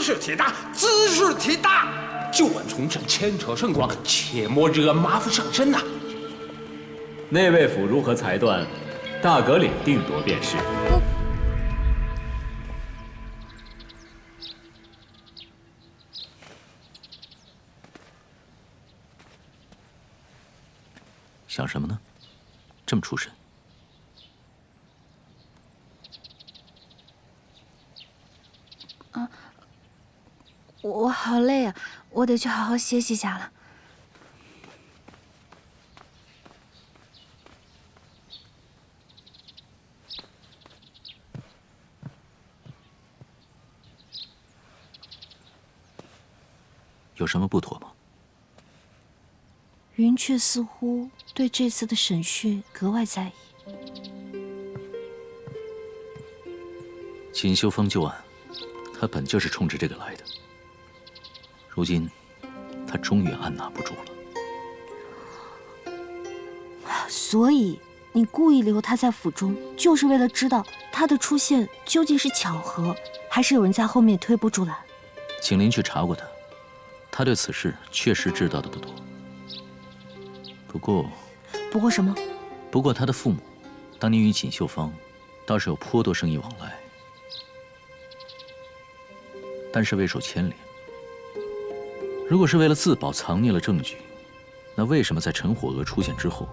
事体大，兹事体大。旧案重审，牵扯甚广，切莫惹麻烦上身呐。内卫府如何裁断，大阁领定夺便是。想什么呢？这么出神？我好累啊，我得去好好歇息一下了。有什么不妥吗？云雀似乎对这次的审讯格外在意。锦绣坊旧案，他本就是冲着这个来的。如今，他终于按捺不住了。所以你故意留他在府中，就是为了知道他的出现究竟是巧合，还是有人在后面推波助澜？景林去查过他，他对此事确实知道的不多。不过什么？不过他的父母当年与锦绣坊倒是有颇多生意往来，但是未受牵连。如果是为了自保藏匿了证据，那为什么在陈火娥出现之后，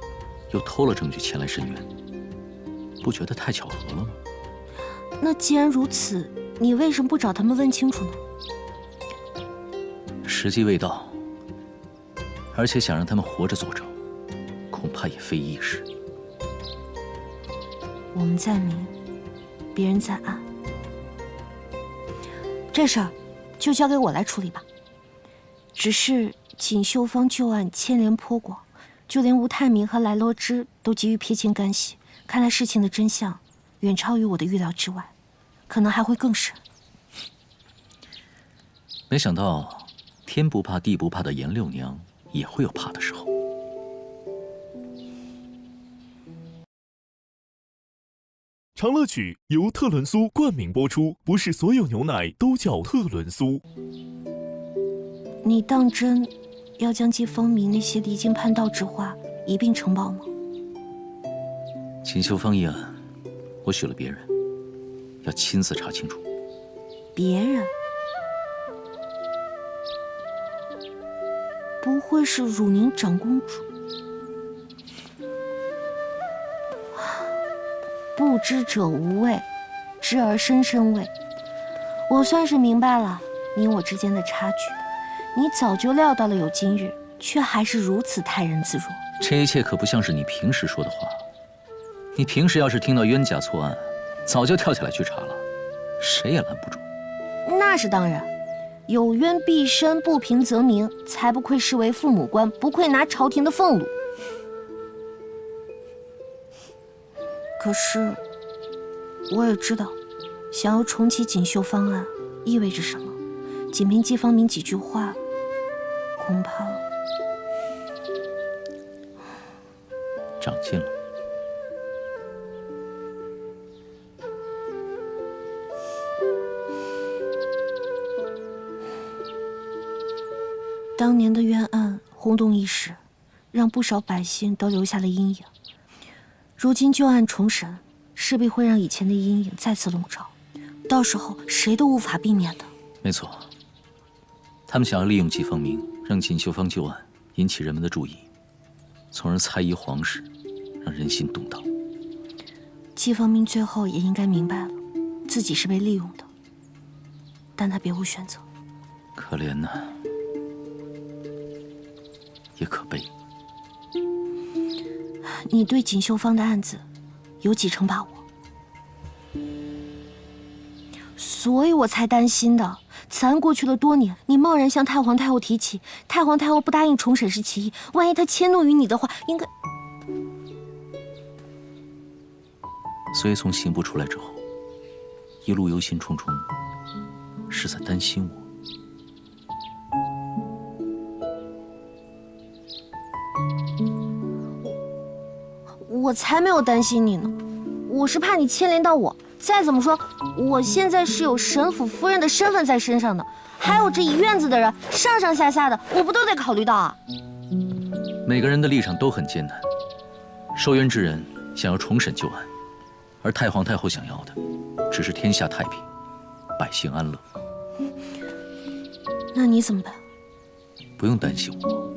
又偷了证据前来申冤？不觉得太巧合了吗？那既然如此，你为什么不找他们问清楚呢？时机未到，而且想让他们活着作证，恐怕也非易事。我们在明，别人在暗，这事儿就交给我来处理吧。只是锦绣坊旧案牵连颇广，就连吴泰明和来罗之都急于撇清干系，看来事情的真相远超于我的预料之外，可能还会更深。没想到天不怕地不怕的颜六娘也会有怕的时候。长乐曲由特仑苏冠名播出，不是所有牛奶都叫特仑苏。你当真要将季风明那些离经叛道之话一并呈报吗？锦绣坊一案，我许了别人，要亲自查清楚。别人？不会是汝宁长公主？不知者无畏，知而深深畏。我算是明白了你我之间的差距。你早就料到了有今日，却还是如此泰然自若。这一切可不像是你平时说的话。你平时要是听到冤假错案，早就跳起来去查了，谁也拦不住。那是当然，有冤必伸，不平则鸣，才不愧视为父母官，不愧拿朝廷的俸禄。可是，我也知道，想要重启锦绣坊案意味着什么。仅凭季方明几句话，恐怕长进了。当年的冤案轰动一时，让不少百姓都留下了阴影。如今旧案重审，势必会让以前的阴影再次笼罩，到时候谁都无法避免的。没错。他们想要利用季方明，让锦绣坊旧案引起人们的注意，从而猜疑皇室，让人心动荡。季方明最后也应该明白了，自己是被利用的，但他别无选择。可怜呐，也可悲。你对锦绣坊的案子有几成把握？所以我才担心的。此案过去了多年，你贸然向太皇太后提起，太皇太后不答应重审是其一，万一她迁怒于你的话，应该……所以从刑部出来之后，一路忧心忡忡，是在担心我。我才没有担心你呢，我是怕你牵连到我，再怎么说，我现在是有沈府夫人的身份在身上的，还有这一院子的人，上上下下的，我不都得考虑到啊？每个人的立场都很艰难。收冤之人想要重审旧案，而太皇太后想要的只是天下太平，百姓安乐。那你怎么办？不用担心我，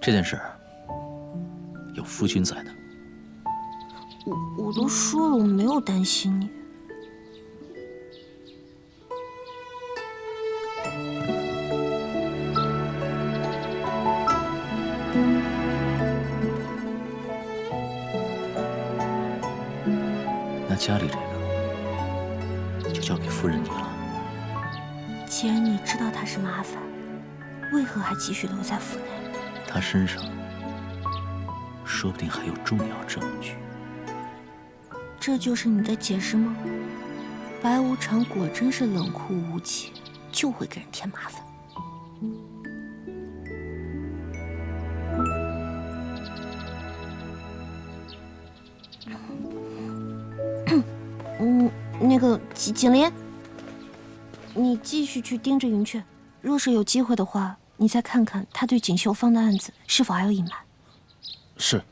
这件事儿有夫君在呢。我都说了，我没有担心你。那家里这个就交给夫人你了。既然你知道他是麻烦，为何还继续留在府内？他身上说不定还有重要证据。这就是你的解释吗？白无常果真是冷酷无情，就会给人添麻烦。那个锦麟，你继续去盯着云雀，若是有机会的话，你再看看他对锦绣芳的案子是否还有隐瞒。是。